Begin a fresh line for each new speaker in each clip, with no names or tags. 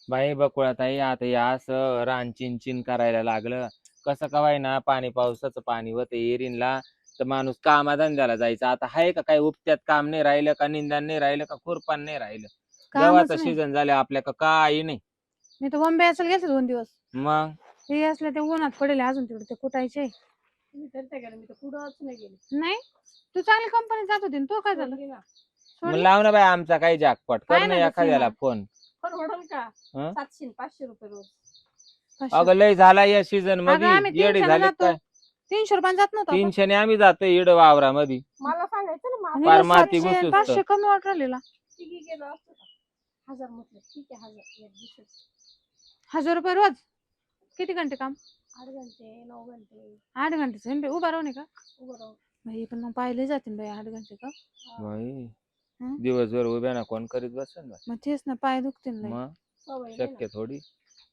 बाई बकुळाताई आता या असं रान चिंचिन करायला लागलं. कसं कवाय ना पाणी पावसाचं पाणी होतं एरीनला तर माणूस कामाधंद्याला जायचं. आता आहे का काही उपत्यात काम नाही राहिलं का निंदान नाही राहिलं का खुरपान नाही राहिलं.
कामच
गव्हाचं
नाही.
सीझन झालं आपल्या का काही नाही.
मी तर बॉम्बे असेल गेले 2 दिवस.
मग
ते असले ते उन्हात पडेल अजून तिकडे ते कुटायचे.
मी तर कुठंच नाही गेले.
नाही तू चांगली कंपनी जात होती ना, तू काय झालं?
मग लाव ना बाई आमचा काही जाकपट कर
काय
ना
नाही
एखाद्याला
सीमा.
फोन.
परवडल का?
हं?
700-500 रुपये रोज.
अगं लय झाला या सीझन
अगं
मध्ये
आम्ही
येडी
300
झाली
जातो.
काय.
300 रुपयाने जात नव्हतो आपण.
300 ने आम्ही जातो इड वावरामध्ये.
मला सांगायचं ना
आणि
मला
फार
इथं
माती
700,
घुसूस
500 कमी वाटू राहिलेला.
तिघी गेलो असतो का? 1000 म्हटलं ठीक आहे 1000 एक दिवसाचं.
1000 रुपये रोज. किती घंटे काम?
8 घंटे 9 घंटे
8 घंटे उभा राहून आहे का?
उभं राहून.
बाई पण मग पाहिले जातील बाई 8 घंटे का?
बाई
हं?
दिवसभर उभ्या ना कोण करीत बसेल बाई.
मग तेच ना, पाय दुखतील लय.
मग
सवय नाही ना.
शक्य थोडी.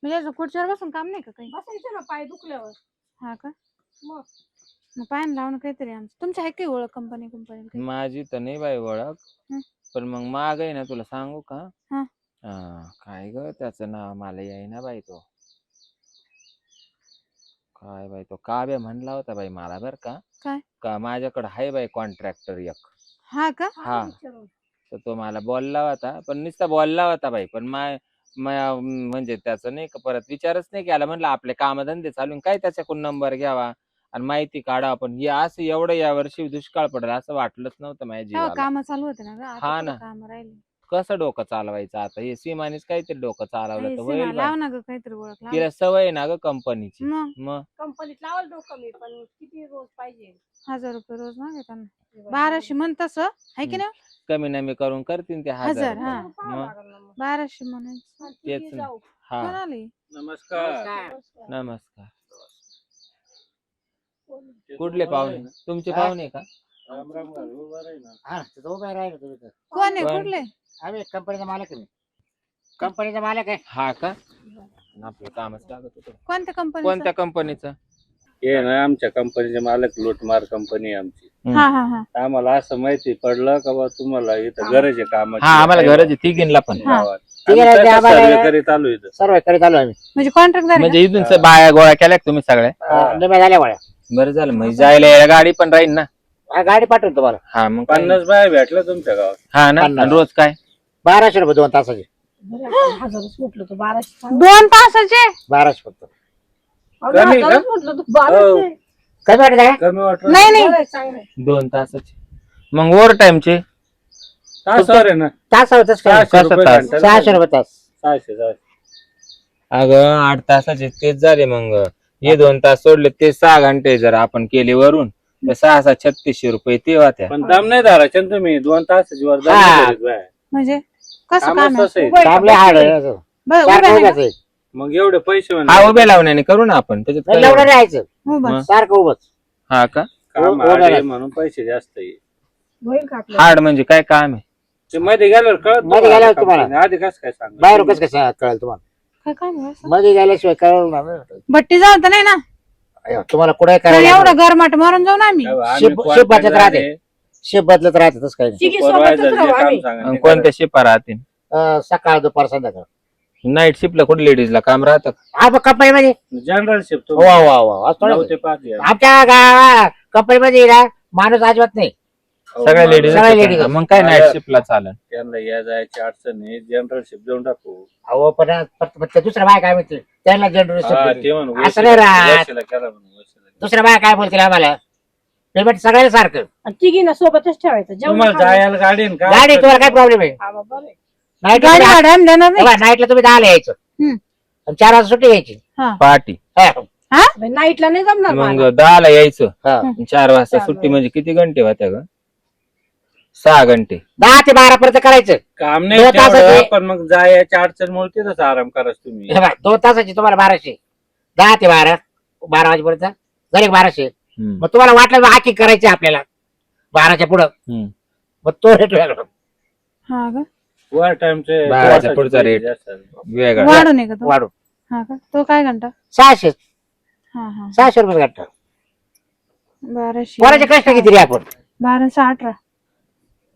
म्हणजे असं खुर्चीवर बसून काम नाही का काही?
बसायचं ना पाय दुखल्यावर.
हा का?
मग
मग पायानं लावणं काहीतरी आमचं. तुमच्या आहे काही ओळख कंपनी?
माझी तर नाही बाई ओळख.
हं.
पण मग माग आहे ना तुला सांगू का.
हं.
काय ग त्याचं नाव मला येईना बाई. तो काय बाई तो काव्य म्हणला होता बाई मला बर का.
काय?
का माझ्याकडे आहे बाई कॉन्ट्रॅक्टर एक.
हा का?
हा.
विचारून.
तर तो मला बोलला होता पण नुसता बोलला होता बाई. पण म्हणजे त्याचं नाही का परत विचारच नाही केला. म्हणलं आपले कामधंदे चालून काय त्याच्याकडून नंबर घ्यावा आणि माहिती काढा. पण हे असं एवढं या वर्षी दुष्काळ पडेल असं वाटलंच नव्हतं माझ्या
तेव्हा
जीवाला.
काम चालू होते ना ग.
हा
आता
ना.
काम राहिले.
कसं डोकं चालवायचं आता हे सीमानेच काहीतरी डोकं चालवलं तर होईल
लाव
बाई.
ना ग काहीतरी ओळख लाव.
तिला सवय आहे ना ग कंपनीची.
मग
मग
कंपनीत लावाल डोकं मी पण किती रोज पाहिजे?
1000 रुपये रोज मागे त्यांना. 1200 म्हण तसं आहे की नाही?
कमी नमी करून करतील ते 1000
1000
रुपये.
हा.
पाहावं
मग
लागेल ना मग.
1200 म्हणायचं.
आणि तिघी
तेच ना.
जाऊ.
हा
कोण आले?
नमस्कार.
नमस्कार.
कोण?
कुठले पाहुणे तुमचे पाहुणे का?
राम राम घाल, उभा राही ना.
हा तिथं उभे राहिले तुम्ही तर.
कोण आहे?
कोण?
कुठले?
आम्ही कंपनीचा मालक आहे. कंपनीचा मालक आहे.
हा का. आपलं कामच लागत होतं.
कोणत्या कंपनी?
कोणत्या कंपनीचं?
हे ना आमच्या कंपनीचे मालक लूटमार कंपनी आहे आमची.
हा हा हा.
आम्हाला असं माहिती पडलं का बा तुम्हाला इथं गरज आहे कामाची.
हा आम्हाला गरज आहे तिघींना पण.
हा.
गावात.
ठीक आहे,
आम्ही
ते
तसं
आम्हाला-
सर्वे करीत आलो इथं.
सर्व करीत आलो आम्ही.
म्हणजे कॉन्ट्रॅक्ट
म्हणजे इथून बाया गोळा केल्या का तुम्ही सगळ्या?
निम्या झाल्या वळ्या.
बरं झालं म्हणजे जायला यायला गाडी पण राहील ना.
हा, गाडी पाठवून तुम्हाला.
हा मग काय.
50 बाया भेटल्या तुमच्या गावात.
हा ना.
50.
आणि रोज काय?
1200 रुपये 2 तासाचे.
बरं, आपण 1000च म्हटलं तर 1200 सांग.
2 तासाचे?
1200 फक्त.
अहो,
कमी का?
1000च म्हटलं तर 1200.
कमी वाटत का?
कमी वाटलं.
नाही नाही.
बरं आहे, चांगलं आहे.
2 तासाचे. मग ओव्हर टाइमचे
तासावर आहे ना.
तास होतच काय?
600 रुपये
तास.
घंटा.
600 रुपये तास.
600.
अगं 8 तासाचे तेच झाले. मग हे 2 तास सोडले ते 6 घंटे जर आपण केले वरून तर 6 3600 रुपये ते होत्या.
पण दम नाही धरायचे ना तुम्ही 2 तासाची वर दम
हा.
नाही धरीत बाया.
म्हणजे कसं काम
कामच
आहे?
तसं आहे.
उभं आहे का?
कामले हाड आहे असं.
बरं, उभं
सारखं
आहे
उभंच
का?
आहे.
मग एवढे पैसे
हा
म्हणा
उभ्या लावण्याने करू ना आपण त्याच्यात
नाही,
काय
एवढं
एवढं?
राहायचं.
उभं.
मग?
सारखं उभंच.
हा का.
काम
उभं
आहे
राहायचं.
म्हणून पैसे जास्त आहे.
होईल का आपल्याला?
हार्ड म्हणजे काय काम आहे?
ते मध्ये गेल्यावर कळत
मध्ये गेल्यावर तुम्हाला.
कंपनी. आधी कसं काय सांग
बाहेर कसं कसं कळेल तुम्हाला.
काय काम आहे असं?
मध्ये गेल्याशिवाय कळणार नाही.
भट्टी जाऊ तर नाही ना?
अय्यो, तुम्हाला कुठे
तर
करायला
एवढं गरमाट मारून जाऊ ना आम्ही.
शिप बदलत राहते. शिप बदलत राहते तसं काही
तिघी सोबतच राहू आम्ही.
आणि कोणत्या शिपा राहतील?
नाही. सकाळ दुपार संध्याकाळ.
नाईट शिपला कुठे लेडीजला काम राहतं का?
हा मग कंपनीमध्ये
जनरल शिफ्ट
वा वा वा असं थोडं.
9 ते 5 आहे.
आमच्या गावा कंपनीमध्ये ना माणूस अजिबात नाही.
सगळ्या लेडीज
सगळ्या ladies.
मग काय नाईट शिपला चालेल.
त्यांना या जायची अडचण आहे. जनरल शिफ्ट देऊन टाकू.
अहो पण ते दुसऱ्या बाय काय म्हणतील त्यांना जनरल
हा, ते म्हणून
असं नाही राहत.
वशिला केला म्हणून वशिला.
दुसऱ्या बाय काय बोलतील आम्हाला पेमेंट सगळ्याला सारखं.
आणि तिघींना सोबतच ठेवायचं. जेवण
तुम्हाला
खाणं.
जायला गाडी आहे ना का?
गाडी तुम्हाला काय प्रॉब्लेम आहे?
हा, बरं आहे.
नाईटला
गाडी भाडं आम्ही देणार नाही.
नाईटला तुम्ही 10 यायचं
हम्म.
आणि 4 वाजता सुट्टी घ्यायची.
पार्टी
हा.
बाई, नाईटला नाही जमणार
मग
मला.
10ला यायचं.
हा.
4 वाजता
4
सुट्टी म्हणजे किती घंटे होत्या ग? 6 घंटे.
10 ते 12 पर्यंत करायचं.
काम नाही
2
तेवढं,
तासाचे.
पण मग जायची अडचण मुळे तिथंच आराम करायचं तुम्ही.
हे बघ, 2 तासाची तुम्हाला 1200. 10 ते 12 वाजेपर्यंत जर 1200.
हम्म.
मग तुम्हाला वाटलं हाकी करायची आपल्याला 12च्या पुढं
हम्म.
मग तो रेट वेगळा.
हा का?
वर टाइमचे
12च्या पुढचा रेट. वेगळा.
वाढून आहे का तो?
वाढू
हा का? तो काय घंटा?
600
हा हा.
600 रुपये घालतो.
1200.
कोणाचे कष्ट किती रे आपण?
12 18.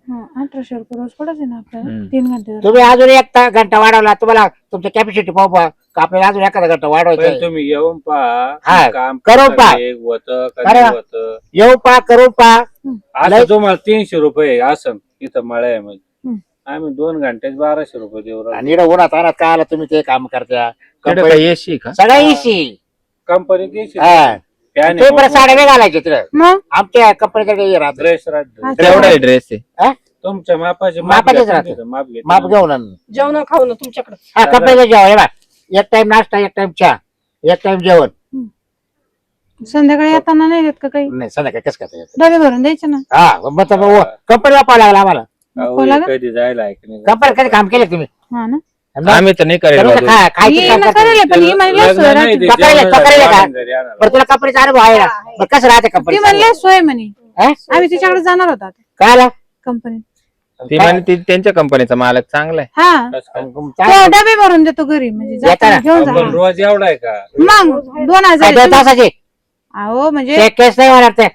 1800 रुपये रोज पडायचे ना आपल्याला
हम्म.
3 घंटे
तुम्ही अजून एक घंटा वाढवला तुम्हाला तुमची कॅपॅसिटी पाहू का आपल्याला अजून एखादा घंटा वाढवायचा
पण
आहे.
तुम्ही येऊन
हा,
पहा काम
करून पहा.
होतं का
अरे
नाही
वा.
होतं.
येऊ पा करून पा
असं तुम्हाला 300 रुपये असं इथं मळ्यामध्ये
हम्म.
आम्ही 2 घंट्यात 1200 रुपये देऊ राहिलो.
आणि इकडं उन्हात आणत काय आला तुम्ही ते काम करता
तिकडे काय एसी का
सगळ्या इशी
कंपनी 300
हा.
फॅन
तुम्ही परत साड्या नाही घालायचे तिकडं
मग
आमच्या कंपनीकडे राहत
ड्रेस राहतो.
अच्छा.
एवढा ड्रेस आहे
तुमच्या मापाचे
मापाचेच
घ्या,
राहते.
माप घेते.
माप घेऊन आण.
जेवण खाऊ ना तुमच्याकडे
हा कंपनीचं जेवण हे बघ. एक टाइम नाश्ता एक टाइम चहा एक टाइम जेवण
संध्याकाळी येताना नाही देत का काही
नाही संध्याकाळी कसं काय
डबे भरून द्यायचे ना.
हा मग कंपनी वापरावं लागला आम्हाला
अहो,
बोला का?
कधी जायला ऐकणे
कंपनी कधी काम केलं तुम्ही
हा ना
आम्ही तर नाही करेल
सर्वच
बाजू.
खायचं
ये
काम
ना
करतो.
करेल पण ही म्हणली सोय राहते.
पकडायला का? बरं तुला कंपनीचा अनुभव आहे ना मग कसं राहते
ती
कंपनी
म्हणली सोय म्हणे
हा?
आम्ही तिच्याकडे जाणार होतो आता
काय आला
कंपनीत.
ती म्हणे त्यांच्या कंपनीचा मालक चांगला आहे
हा तो डबे भरून देतो घरी म्हणजे जाताना घेऊन जा
रोज एवढा आहे का
मग 2000
दोन तासाची
अहो म्हणजे
केस नाही होणार ते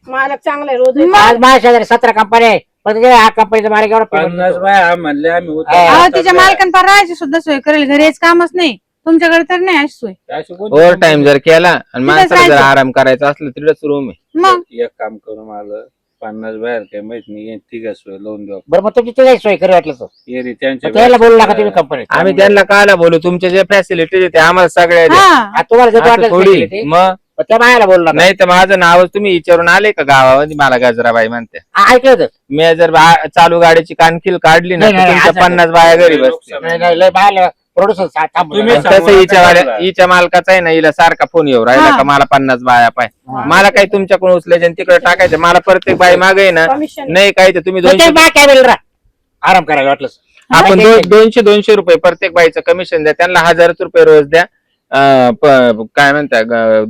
मालक चांगला आहे रोज
आज माझ्या शेजारी 17 कंपनी आहे पण ते हा कंपनीचा मालक एवढा payment
50
देतो.
बाया म्हणले आम्ही
अहो तिच्या मालकांपर राहायची सुद्धा सोय करेल घरी यायचं कामच नाही तुमच्याकडे तर नाही अशी सोय
ओव्हर टाइम जर केला आणि
तिथेच
माणसाला जर
राहायचं.
आराम करायचा असला तिकडेच रूम आहे
मग
एक काम करून आलं 50 बाहेर काही माहित नाही तिघा सोय लावून देऊ
बरं मग तुमची ते सोय करी वाटलं तर.
एरी त्यांच्या
मग त्याला बोलू नका तुम्ही कंपनीत
आम्ही त्यांना कायला बोलू तुमच्या जे फॅसिलिटी ते आम्हाला सगळ्या द्या.
हा
तुम्हाला जर
असं
वाटलं
थोडी
facility,
मग
मग त्या बायाला बोलू नका
नाही तर माझं नावच तुम्ही विचारून आले का गावामध्ये मला गजराबाई म्हणते
हा, ऐकलं होतं
मी जर चालू गाडीची कानखील काढली ना
नाही,
तर
नाही,
तुमच्या
असं
50 बाया घरी बसते
नाही नाही लय बाहेर प्रोड्युसर थांबून
तुम्ही
नका.
तसं
सांगू नका.
हिच्या मालकाचा आहे ना हिला सारखा फोन येऊ राहिला
हा.
का मला 50 बाया पाय मला काही तुमच्याकडून उचलायचे आणि तिकडे टाकायचे मला प्रत्येक बाई मागे ना
कमिशन
नाही काही तर तुम्ही
मग ते
200
बाय काय बोलू राहा आराम करायला वाटलं
आपण
नाही, नाही.
200 रुपये प्रत्येक बाईचं कमिशन द्या त्यांना 1000 रुपये रोज द्या काय म्हणता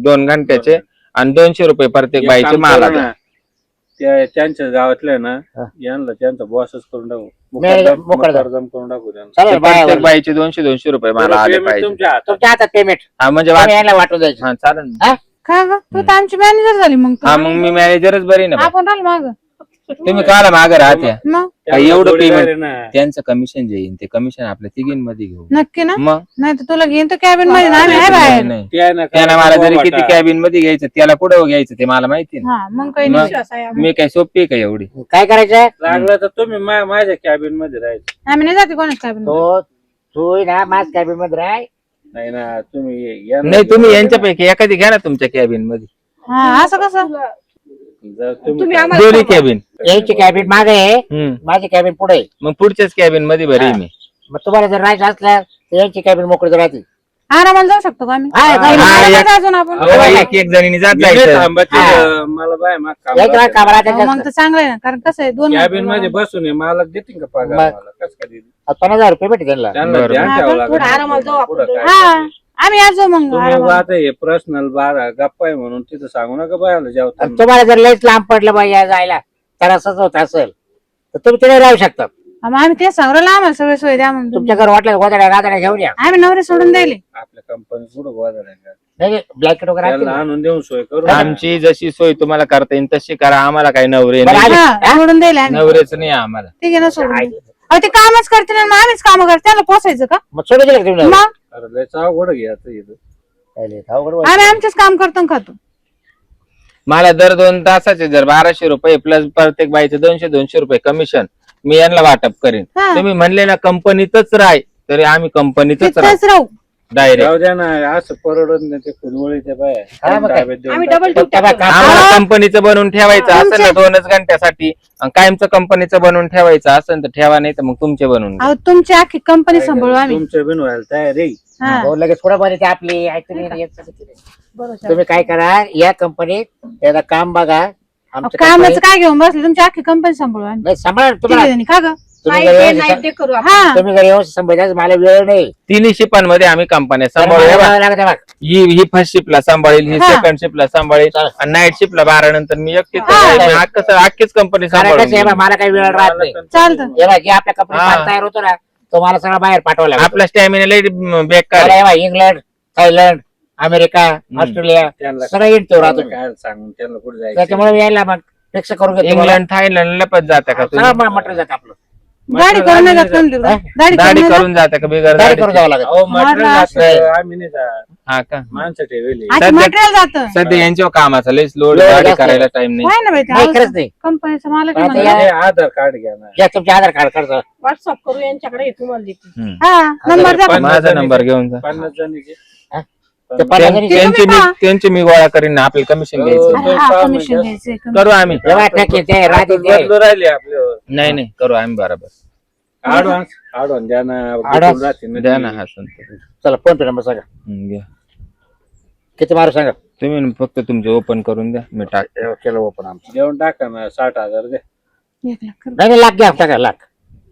2 घंट्याचे आणि 200 रुपये प्रत्येक
एक
बाईचे
काम
मला
करू
द्या
ना, त्यांच्या गावातल्या ना यांना त्यांचा बॉसच करून टाकू
मोकळं-
मुकरदम करून टाकू त्यांना.
चालेल बाय
प्रत्येक बाईचे 200 रुपये मला आले
Payment
पाहिजे
तुमच्या हातात.
तुमच्या हातात पेमेंट
हा म्हणजे वाट-
यायला वाटून द्यायचं
हा चालेल ना.
का ग तू तर आमची मॅनेजर झाली मग तू.
हा मग मी मॅनेजरच बरी ना
आपण राहिलो माग
तुम्ही काला मागे राहत्या
मग
त्यांना
एवढं
जोडीदार
payment?
आहे ना.
त्यांचं कमिशन जे येईल ते कमिशन आपल्या तिघींमध्ये घेऊ
नक्की ना
मग
नाही तर तुला घेईन तर कॅबिन मध्ये ना, आम्ही आहे बाहेर
नाही
ते आहे ना,
त्याला मला जरी किती
वाटा.
कॅबिन मध्ये घ्यायचं त्याला कुठं घ्यायचं ते मला माहिती ना
हा मग काही
मग-
नाही
विश्वास आहे आम्हाला.
मी काय सोपी आहे का एवढी
काय करायचं
लागलं तर तुम्ही माझ्या कॅबिन मध्ये राहायचं
आम्ही नाही जाते कोणाच कॅबिन
तो तू ना माझ कॅबिन मध्ये राह
नाही ना तुम्ही या ना.
नाही तुम्ही यांच्यापैकी एखादी घ्या ना तुमच्या कॅबिन मध्ये
हा असं कसं
जर
तुम्ही
काय-
आम्हाला
दोन्ही
सांगा.
कॅबिन
यायची कॅबिन मागे आहे माझी कॅबिन पुढे आहे.
मग पुढच्याच कॅबिन मध्ये बरी
हा.
मी
मग तुम्हाला जर राहायचं असलं तर यांची कॅबिन मोकळी राहते
आरामाला जाऊ शकतो का आम्ही
हा,
हा,
आरामाला
एक-
जायचं ना आपण
अहो, एक जणीने जात
मी नाही
जायचं
थांबायचं,
हा.
मला बाय मग काम
यायचं
राहतं.
कामाला
अहो, मग तर चांगलं आहे ना कारण कसं आहे 2
कॅबिन मध्ये बसून आहे, मालक देतील का पगार
मग.
मला? कसं काय देतील?
50,000 रुपये भेटे त्यांना
त्यांना
बरोबर.
ध्यान
हा,
ठेवावं
पण
लागेल.
थोडं आरामाला जाऊ आपण
पुढं काय
हा
करायचं?
आम्ही आज जाऊ मग
तुम्ही
आरामाला.
वाद आहे पर्सनल बारा गप्पा आहे म्हणून तिथं सांगू नका बायाला
आणि
जेवता
तुम्हाला जर लयच लांब पडलं बाई या जायला तर असंच होत असेल तर तुम्ही तिथे राहू शकता
मग आम्ही ते सांगू आम्हाला सगळे सोय द्या म्हणून
तुमच्या घर वाटलं गोदाड्या गादाड्या घेऊन या
आम्ही नवरे सोडून द्यायले
आपल्या कंपनी पुढे वादळ आहे का?
नाही ब्लॅकेट वगैरे असतील
त्याला
ना?
आणून देऊन सोय करू
आमची जशी सोय तुम्हाला करता येईल तशी करा आम्हाला काही नवरे
बरं,
नाही.
आले.
हा, सोडून द्यायले आम्ही
नवरेच नाही आम्हाला
ठीक आहे ना सोडून दे. अहो ते कामच करते ना मग आम्हीच काम करते त्याला पोसायचं का
मग सोडून दिलं का तुम्ही
मग
अरे लयच अवघड घ्यायचं इथं.
पहिले अवघड वाटलं.
आम्ही आमचंच काम करतो आणि खातो
मला दर 2 तासाचे जर 1200 रुपये प्लस प्रत्येक बाईचे 200 रुपये कमिशन मी यांना वाटप करीन
हा.
तुम्ही म्हणले ना कंपनीतच राह तरी आम्ही कंपनीतच राहू
तिथेच राहू
डायरेक्ट
जाऊ द्या ना असं परवडत नाही ते फुलवळी ते बाय
हा, मग काय?
ताब्यात देऊन
आम्ही
टाकू.
डबल ड्युटी
तेव्हा
करतो.
काम-
आम्हाला
हा.
कंपनीचं बनवून ठेवायचं
हा,
असेल ना 2च घंट्यासाठी आणि कायमचं कंपनीचं बनवून ठेवायचं असेल तर ठेवा नाही तर मग तुमचे बनवून घ्या.
अहो तुमची आखी कंपनी
काय
सांभाळू आम्ही
तुमचं बिन व्हायला तयार आहे.
हा
हो, लगेच थोडं बरं ते आपली
बरोबर.
तुम्ही काय करा या कंपनीत एकदा काम बघा
अहो,
आमच्या
कामाचं
company-
काय घेऊन बसले तुमची आखी कंपनी सांभाळू आम्ही
नाही सांभाळा
ठीक
तुम्हाला
आहे का ग
तुम्ही
नाही
जर
ते
व्यवस्थित-
नाही ते करू आपण.
हा
तुम्ही जर व्यवस्थित सांभाळायचं मला वेळ नाही
तिन्ही शिपांमध्ये आम्ही कंपन्या
तर
सांभाळू
मला
हे बघा,
वेळ लागत आहे बघ.
ही फर्स्ट शिपला सांभाळेल ही
हा.
सेकंड शिपला सांभाळेल
चालेल.
आणि नाईट शिपला 12 नंतर मी एकटीच
हा.
अख्खीच कंपनी
कारण
सांभाळून
कसं आहे बा,
घेईन.
मला काही वेळ राहत नाही
चालतं
हे बघ, जे आपल्या कंपनीत
हा.
माल तयार होतो ना तो मला सगळा बाहेर पाठवायला लागतो.
आपला स्टॅमिना लई बेकार
मला
आहे.
हे बघ, इंग्लंड थायलंड अमेरिका ऑस्ट्रेलिया
त्यांना
सगळं इंटतो राहतो
काय सांगून त्यांना कुठे जायचं
त्याच्यामुळे यायला मग फिक्स करून घेतो तुम्हाला.
इंग्लंड थायलंडला पण जाता का तुम्ही?
सगळं मटेरियल जातं आपलं.
गाडी करून नाही जात कोण तिकडं? गाडी
दाढी
करून
करून जाता का बिगर
गाडी करून
दाढीची?
जावं लागेल.
अहो मटेरियल
मला
जातं, आम्ही नाही जात.
हा का
माणसं ठेवली
आता मटेरियल जातं.
सध्या यांच्या कामाचा लयच लोड
लोड
गाडी
जास्त आहे.
करायला टाइम नाही.
काय ना
नाही खरंच
बाई
नाही.
कंपनीचा मालक
आता
आहे
या-
म्हणलं.
हे आधार कार्ड घ्या ना.
घ्या तुमचे आधार कार्ड काढा.
व्हॉट्सअप करू यांच्याकडे हे तुम्हाला देते.
हम्म.
हा नंबर द्या.
पण-
माझा नंबर घेऊन जा.
50 जणीचे.
ते 50 जणी-
त्यांची त्यांची मी गोळा करीन ना, आपल्याला कमिशन घ्यायचं.
अरे हा कमिशन द्यायचंय
करू आम्ही.
जेव्हा टाकेल ते राहते ते.
बदलू राहिले आपल्यावर.
नाही करू आम्ही बरोबर.
ऍडव्हान्स द्या ना.
Advance
राहते ना
द्या
ती.
ना हा संत.
चला फोन पे नंबर सांगा.
घ्या.
किती मारू सांगा.
तुम्ही फक्त तुमचे ओपन करून द्या, मी टाक.
केलं ओपन आमचं.
देऊन टाका ना 60,000 द्या.
1 लाख करू.
नाही लाख घ्या टाका लाख.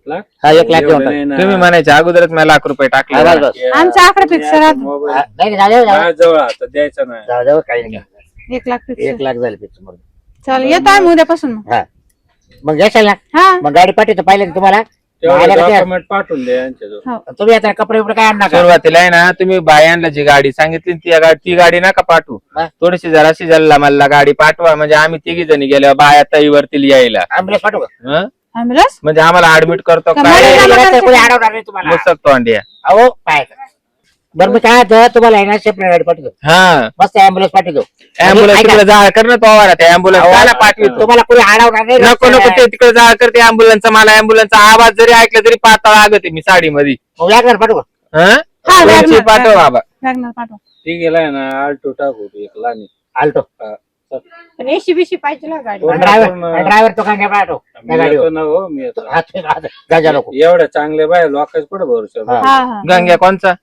लाख?
हा 1 लाख
एवढं
घेऊन
नाही ना.
तुम्ही म्हणायच्या अगोदरच मला लाख रुपये टाकले.
हा, बस, बस.
आमचा आकडा फिक्स राहतो.
मोबाईल
नाही जाऊ दे, जाऊ दे.
माझ्याजवळ आता द्यायचा नाही.
जाऊ दे, काही नाही.
1 लाख फिक्स
1 लाख झाले फिक्स म्हणून.
चालेल येतो आम्ही उद्यापासून मग.
हा मग घ्याल ना.
हा
मग गाडी पाठवतो पाहिलं ना तुम्हाला.
तेवढं
आल्या का त्या?
डॉक्युमेंट पाठवून द्या यांच्याजवळ.
हो.
तुम्ही आता कपडे बिपडे काय आणणार का?
सुरुवातीला आहे ना, तुम्ही बायांना जी गाडी सांगितली ती गाडी नका पाठवू.
हा.
थोडीशी जराशी जल्ला मल्ला गाडी पाठवा, म्हणजे आम्ही तिघी जणी गेल्या बाया तईवरतील यायला.
ॲम्ब्युलन्स पाठवू का?
हं?
ॲम्ब्युलन्स
म्हणजे आम्हाला ऍडमिट करतो
का
काय
मला जमा करायचं?
कोणी अडवणार नाही तुम्हाला.
मुसक तोंडिया.
अहो पाय बरं मी काय होतं, तुम्हाला आहे ना सेपरेट गाडी पाठवतो.
हा
मस्त ॲम्ब्युलन्स पाठवतो.
अँब्युलन्स
ऐका.
तिकडे जाळ कर ना तो आवारा, त्या अँब्युलन्स काय पाठवतो.
तुम्हाला कोणी अडवणार नाही.
नको ते तिकडे जाळ करते अँब्युलन्सचा. मला अँब्युलन्सचा आवाज जरी ऐकला तरी पाताळ लागते मी साडीमध्ये.
मग वॅगनर पाठवू का?
हा,
वरची
वॅगनर,
पाठव बाबा.
वॅगनर पाठवा.
ती गेलाय ना आल्टो टाकू एक लानी.
आल्टो.
पण एसी बीसी पाहिजे ना गाडी.
पूर्ण-
ड्रायव्हर तो काय नाही पाठव त्या
मी
गाडीवर.
येतो ना हो, मी येतो.
गाजा नको.
एवढ्या चांगले बाय लोकांच पुढे भरोसा.
हा.
हा हा
गंग्या कोणचा?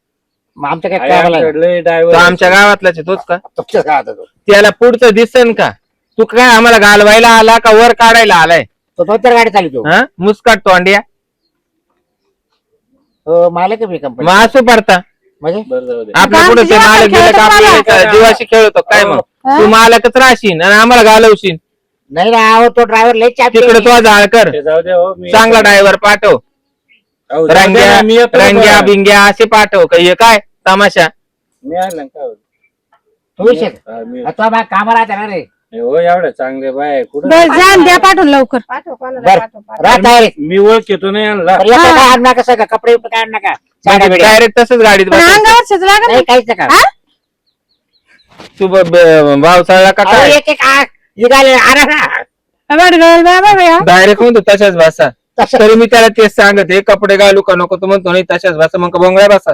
मग आमचं काय
आहे
काय
आमच्याकडले
तो
ड्रायव्हर
आमच्या गावातलाच आहे, तोच का?
तुमचं काय आता तो?
त्याला पुढचं दिसन का? तू काय आम्हाला घालवायला आला का वर काढायला आलाय?
तो दोन-चार गाडी चालू
हा मुस्काट तोंडिया.
हो मालक आहे मी कंपनी.
मग असं पडता
म्हणजे
बरं जाऊ दे.
आपल्या पुढे ते मालक गेले का आपल्याला जीवाशी खेळतो काय? मग तू मालकच राहशील आणि आम्हाला घालवशील.
नाही ना अहो तो ड्रायव्हर लय चाप
तिकडे तो जाळ कर.
ते जाऊ दे हो, मी
चांगला
येतो.
ड्रायव्हर पाठव.
अहो, जाऊ दे ना, मी येतो ना
रंग्या
बरं.
बिंग्या असे पाठव का? हे काय तमाशा?
मी आलं ना काय होतं?
तू विषय
हा, मी
तो बा कामाला राहते ना रे.
हो एवढ्या चांगले बाय कुठं
बरं जा आणि द्या पाठवून लवकर.
पाठव कोणाला
बरं
पाठव.
राहत आहे.
मी ओळखतो नाही यांना.
पण याचं काय आणणार कसं का कपडे बिपडे काय आणणार का? साड्या बिड्या?
डायरेक्ट तसंच गाडीत
पण
बसायचं.
अंगावरच लागत
नाही काहीच नाही का?
हा?
तू भाव चढला का
अहो,
काय?
एक एक निघाले आणा ना.
डायरेक्ट म्हणतो तशाच भाषा.
तसं
तरी मी त्याला तेच सांगत हे कपडे घालू का नको? तो म्हणतो नाही तशाच भाषा. मग बोंगळ्या बसा.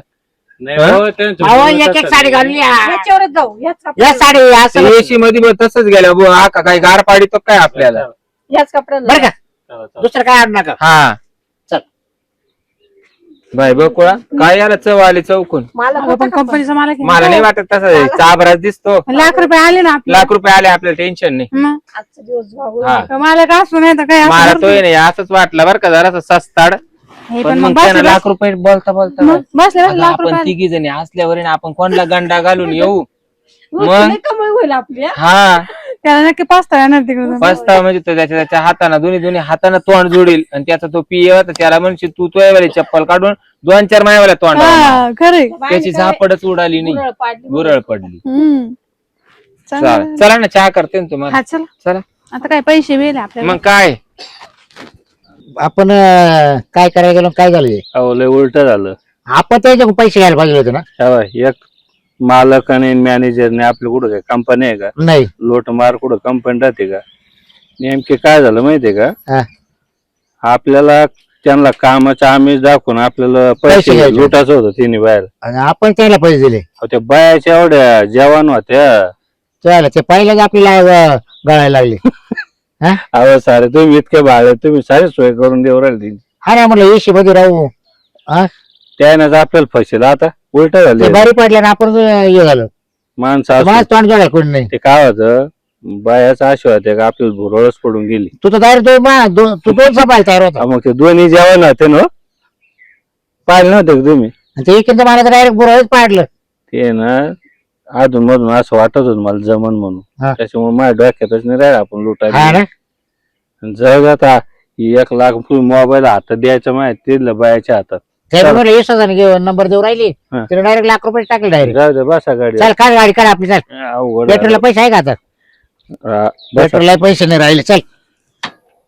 नाही हो, त्यांचं
अहो
बोलणं
एक एक
तसंच
साडी
आहे.
घालून या.
याच्यावरच जाऊ. याच
या
कपड्याला
साडी असं
एसी मध्ये मग तसंच गेल्या हा का काही गार पाडितो काय आपल्याला?
याच कपड्याला
बरं का
चला, चला.
दुसरं काय आणणार का?
हा
चल.
बाय बकुळा काय याला चव आली चौकून.
मला
अगं, पण कंपनीचा मालक आहे.
मला नाही वाटत तसा चाबराच दिसतो.
लाख रुपये आले ना आपल्याला.
लाख रुपये आले आपल्याला टेन्शन नाही.
मग
आजचा दिवस भाऊ
हा.
मालक असू नाही तर काय असं
मला
भरपूर.
तो नाही असंच वाटलं बरं का जरा सस्ताड.
हे
पण
पण
मग
मग
त्यानं
बसले
लाख रुपये बोलता बोलता
बसले
अगं,
लाख
आपण
रुपये आले.
तिघी जणी असल्यावर ना आपण कोणला गंडा घालून येऊ.
मग
मग?
लय कमाई होईल आपली हा.
हा
त्याला नक्की पाचता येणार तिकडे.
पस्तावा म्हणजे तो त्याच्या हाताना दोन्ही हाताने तोंड जोडील आणि त्याचा तो पिये होता त्याला म्हणशील तू वाली चप्पल काढून 2-4 मायावाल्या तोंड
हा खरे.
त्याची झापडच उडाली नाही.
गुरळ पाडली.
गुरळ पडली.
चालेल.
चला ना चहा करते ना तुम्हाला.
हा चला
चला
आता काय पैसे वेळ आपल्याला.
मग काय
आपण काय करायला गेलो काय झालं हे?
अहो लय उलट झालं.
आपण त्याच्या पैसे घ्यायला पाहिजे होते ना.
हे बघ, एक मालक आणि मॅनेजरने आपलं कुठं काय कंपनी आहे का?
नाही
लोट मार कुठं कंपनी राहते का? नेमके काय झालं माहितीये का?
हा.
आपल्याला त्यांना कामाचं आम्ही दाखवून आपल्याला
पैसे
पैसे
घ्यायचे.
लुटायचं होतं तिन्ही बाहेर.
आणि आपण त्याला पैसे दिले.
त्या बायाच्या एवढ्या जेवण होत्या.
त्याला ते पहिल्याच आपल्याला गळायला लागले.
अहो सारे तुम्ही इतके भाडे तुम्ही सारे सोय करून देऊ राहिले.
हा ना म्हणलं एसी मध्ये राहू. हा
त्यानं आपल्याला फसेल आता उलट
ते
झाले.
बारी पडले ना आपण हे झालं.
माणसं असू-
माझ तोंड जोडायला कोणी नाही.
ते काय होतं बायाचा आशीर्वाद आहे का आपल्याला भुरळच पडून गेली.
तू तर डायरेक्ट तू दोन सांभाळायला तयार होता.
मग ते दोन्ही जेवण होते ना पाहिलं नव्हतं का तुम्ही?
आणि ते इकडे मला डायरेक्ट बुराळच पाडलं.
ते ना अधून मधून असं वाटत होतं मला जमन म्हणून.
हा.
त्याच्यामुळे माझ्या डोक्यातच नाही राहिला आपण
हा
लुटायला.
ना
जग आता 1 लाख मोबाईल हातात द्यायचं माहिती ते बायाच्या हातात.
त्यामुळे 20,000 घेऊन नंबर देऊ राहिली.
हा.
तिला डायरेक्ट लाख रुपये टाकले डायरेक्ट.
जाऊ दे बसा गाडी.
चल काय गाडी काढ आपली. चल
अवघड
पेट्रोलला पैसे आहे का आता?
हा, बसा.
पेट्रोलला पैसे नाही राहिले. चल